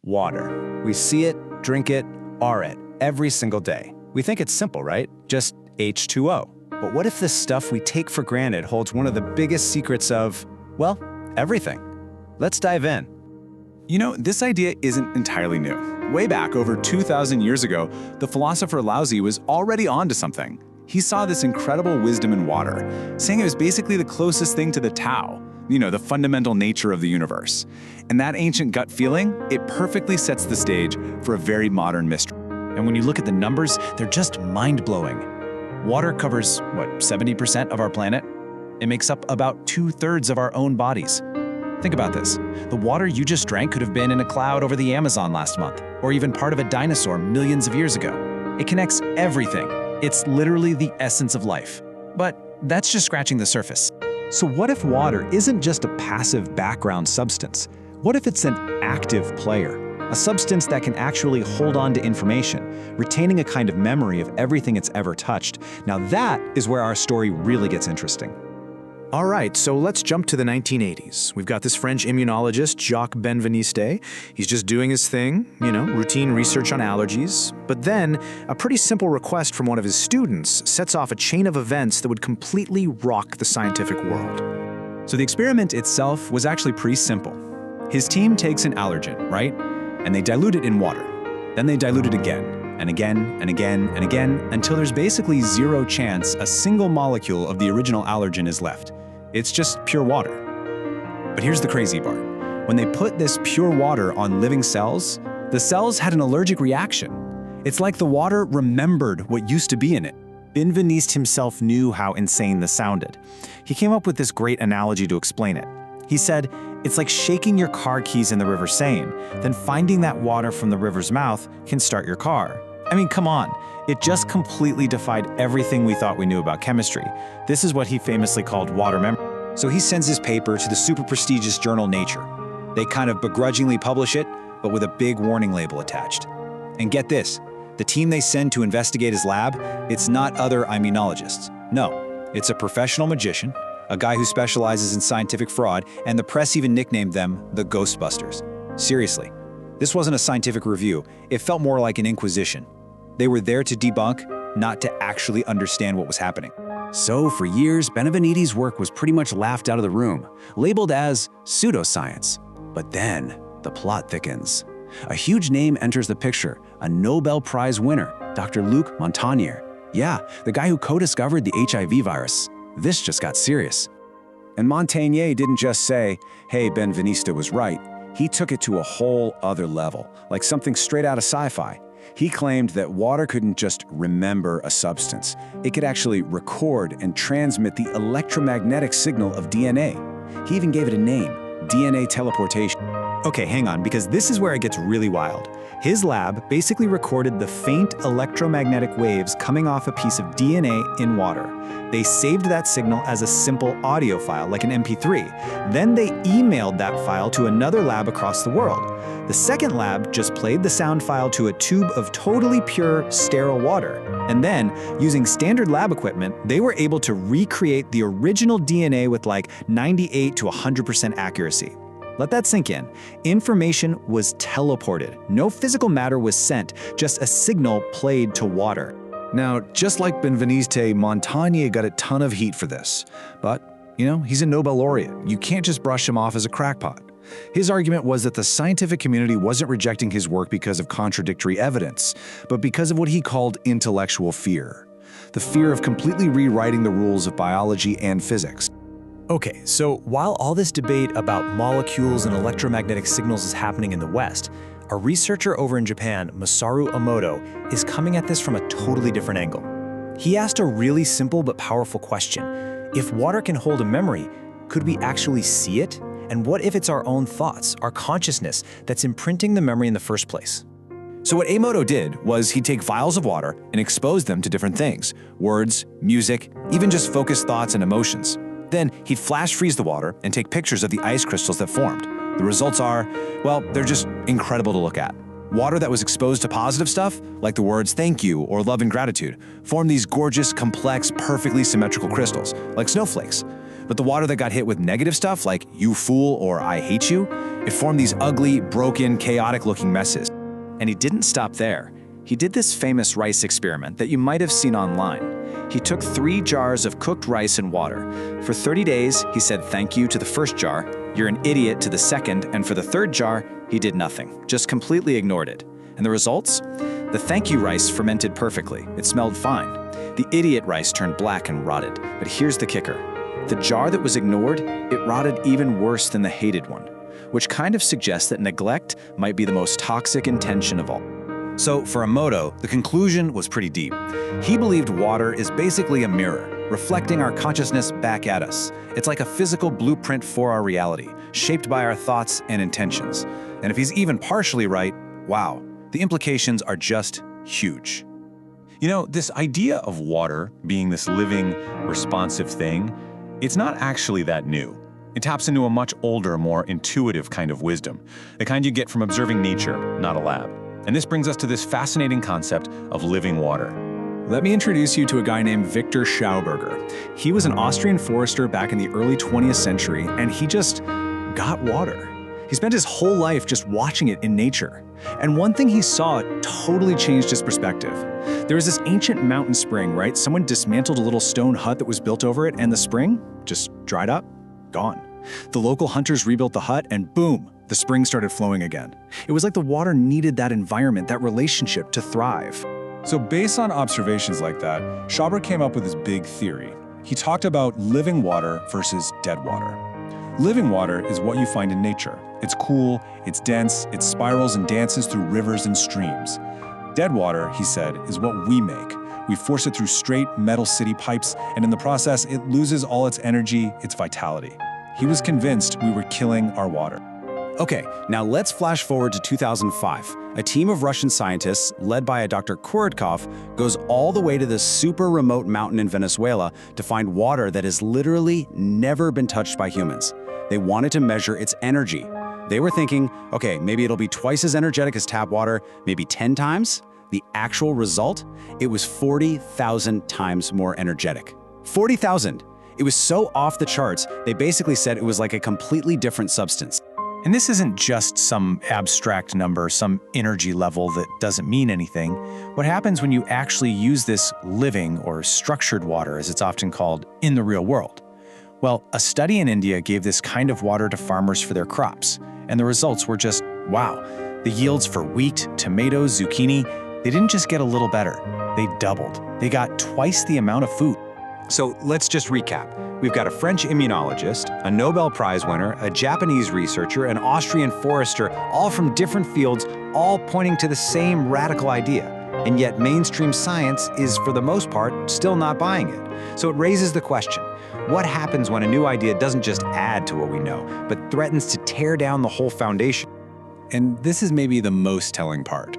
Water. We see it, drink it, are it, every single day. We think it's simple, right? Just H2O. But what if this stuff we take for granted holds one of the biggest secrets of, well, everything? Let's dive in. You know, this idea isn't entirely new. Way back over 2,000 years ago, the philosopher Laozi was already onto something. He saw this incredible wisdom in water, saying it was basically the closest thing to the Tao, the fundamental nature of the universe. And that ancient gut feeling, it perfectly sets the stage for a very modern mystery. And when you look at the numbers, they're just mind-blowing. Water covers, 70% of our planet? It makes up about 2/3 of our own bodies. Think about this. The water you just drank could have been in a cloud over the Amazon last month, or even part of a dinosaur millions of years ago. It connects everything. It's literally the essence of life. But that's just scratching the surface. So what if water isn't just a passive background substance? What if it's an active player? A substance that can actually hold on to information, retaining a kind of memory of everything it's ever touched. Now that is where our story really gets interesting. All right, so let's jump to the 1980s. We've got this French immunologist, Jacques Benveniste. He's just doing his thing, routine research on allergies. But then, a pretty simple request from one of his students sets off a chain of events that would completely rock the scientific world. So the experiment itself was actually pretty simple. His team takes an allergen, right? And they dilute it in water. Then they dilute it again, and again, and again, and again, until there's basically zero chance a single molecule of the original allergen is left. It's just pure water. But here's the crazy part. When they put this pure water on living cells, the cells had an allergic reaction. It's like the water remembered what used to be in it. Benveniste himself knew how insane this sounded. He came up with this great analogy to explain it. He said, it's like shaking your car keys in the River Seine, then finding that water from the river's mouth can start your car. I mean, come on. It just completely defied everything we thought we knew about chemistry. This is what he famously called water memory. So he sends his paper to the super prestigious journal Nature. They kind of begrudgingly publish it, but with a big warning label attached. And get this, the team they send to investigate his lab, it's not other immunologists. No, it's a professional magician, a guy who specializes in scientific fraud, and the press even nicknamed them the Ghostbusters. Seriously, this wasn't a scientific review. It felt more like an inquisition. They were there to debunk, not to actually understand what was happening. So for years, Benveniste's work was pretty much laughed out of the room, labeled as pseudoscience. But then, the plot thickens. A huge name enters the picture, a Nobel Prize winner, Dr. Luc Montagnier. Yeah, the guy who co-discovered the HIV virus. This just got serious. And Montagnier didn't just say, hey, Benveniste was right. He took it to a whole other level, like something straight out of sci-fi. He claimed that water couldn't just remember a substance. It could actually record and transmit the electromagnetic signal of DNA. He even gave it a name, DNA teleportation. Okay, hang on, because this is where it gets really wild. His lab basically recorded the faint electromagnetic waves coming off a piece of DNA in water. They saved that signal as a simple audio file, like an MP3. Then they emailed that file to another lab across the world. The second lab just played the sound file to a tube of totally pure, sterile water. And then, using standard lab equipment, they were able to recreate the original DNA with like 98 to 100% accuracy. Let that sink in. Information was teleported. No physical matter was sent, just a signal played to water. Now, just like Benveniste, Montagnier got a ton of heat for this. But, he's a Nobel laureate. You can't just brush him off as a crackpot. His argument was that the scientific community wasn't rejecting his work because of contradictory evidence, but because of what he called intellectual fear. The fear of completely rewriting the rules of biology and physics. Okay, so while all this debate about molecules and electromagnetic signals is happening in the West, a researcher over in Japan, Masaru Emoto, is coming at this from a totally different angle. He asked a really simple but powerful question. If water can hold a memory, could we actually see it? And what if it's our own thoughts, our consciousness, that's imprinting the memory in the first place? So what Emoto did was he'd take vials of water and expose them to different things, words, music, even just focused thoughts and emotions. Then he'd flash freeze the water and take pictures of the ice crystals that formed. The results are, well, they're just incredible to look at. Water that was exposed to positive stuff, like the words thank you or love and gratitude, formed these gorgeous, complex, perfectly symmetrical crystals, like snowflakes. But the water that got hit with negative stuff, like "you fool" or "I hate you," it formed these ugly, broken, chaotic-looking messes. And he didn't stop there. He did this famous rice experiment that you might have seen online. He took 3 jars of cooked rice and water. For 30 days, he said thank you to the first jar, "you're an idiot" to the second, and for the third jar, he did nothing, just completely ignored it. And the results? The thank you rice fermented perfectly. It smelled fine. The idiot rice turned black and rotted. But here's the kicker. The jar that was ignored, it rotted even worse than the hated one, which kind of suggests that neglect might be the most toxic intention of all. So for Emoto, the conclusion was pretty deep. He believed water is basically a mirror, reflecting our consciousness back at us. It's like a physical blueprint for our reality, shaped by our thoughts and intentions. And if he's even partially right, wow, the implications are just huge. You know, this idea of water being this living, responsive thing, it's not actually that new. It taps into a much older, more intuitive kind of wisdom, the kind you get from observing nature, not a lab. And this brings us to this fascinating concept of living water. Let me introduce you to a guy named Victor Schauberger. He was an Austrian forester back in the early 20th century, and he just got water. He spent his whole life just watching it in nature. And one thing he saw totally changed his perspective. There was this ancient mountain spring, right? Someone dismantled a little stone hut that was built over it, and the spring just dried up, gone. The local hunters rebuilt the hut, and boom, the spring started flowing again. It was like the water needed that environment, that relationship to thrive. So based on observations like that, Schauber came up with this big theory. He talked about living water versus dead water. Living water is what you find in nature. It's cool, it's dense, it spirals and dances through rivers and streams. Dead water, he said, is what we make. We force it through straight metal city pipes, and in the process, it loses all its energy, its vitality. He was convinced we were killing our water. Okay, now let's flash forward to 2005. A team of Russian scientists, led by a Dr. Kurotkov, goes all the way to this super remote mountain in Venezuela to find water that has literally never been touched by humans. They wanted to measure its energy. They were thinking, okay, maybe it'll be twice as energetic as tap water, maybe 10 times. The actual result? It was 40,000 times more energetic. 40,000! It was so off the charts, they basically said it was like a completely different substance. And this isn't just some abstract number, some energy level that doesn't mean anything. What happens when you actually use this living or structured water, as it's often called, in the real world? Well, a study in India gave this kind of water to farmers for their crops, and the results were just, wow. The yields for wheat, tomatoes, zucchini, they didn't just get a little better, they doubled. They got twice the amount of food. So let's just recap. We've got a French immunologist, a Nobel Prize winner, a Japanese researcher, an Austrian forester, all from different fields, all pointing to the same radical idea. And yet mainstream science is, for the most part, still not buying it. So it raises the question, what happens when a new idea doesn't just add to what we know, but threatens to tear down the whole foundation? And this is maybe the most telling part.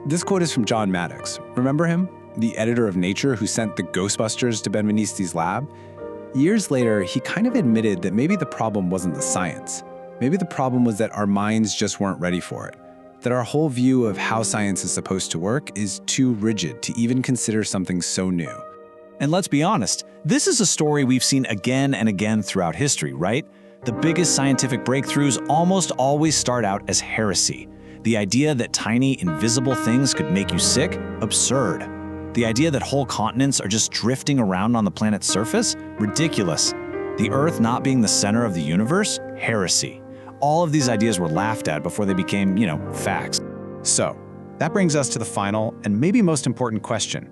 This quote is from John Maddox. Remember him? The editor of Nature who sent the Ghostbusters to Benveniste's lab? Years later, he kind of admitted that maybe the problem wasn't the science. Maybe the problem was that our minds just weren't ready for it. That our whole view of how science is supposed to work is too rigid to even consider something so new. And let's be honest, this is a story we've seen again and again throughout history, right? The biggest scientific breakthroughs almost always start out as heresy. The idea that tiny, invisible things could make you sick? Absurd. The idea that whole continents are just drifting around on the planet's surface? Ridiculous. The Earth not being the center of the universe? Heresy. All of these ideas were laughed at before they became, facts. So, that brings us to the final and maybe most important question.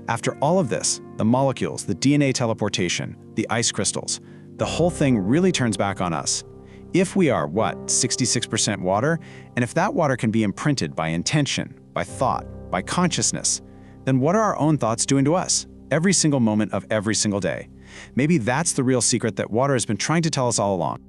After all of this, the molecules, the DNA teleportation, the ice crystals, the whole thing really turns back on us. If we are, 66% water, and if that water can be imprinted by intention, by thought, by consciousness, then what are our own thoughts doing to us, every single moment of every single day? Maybe that's the real secret that water has been trying to tell us all along.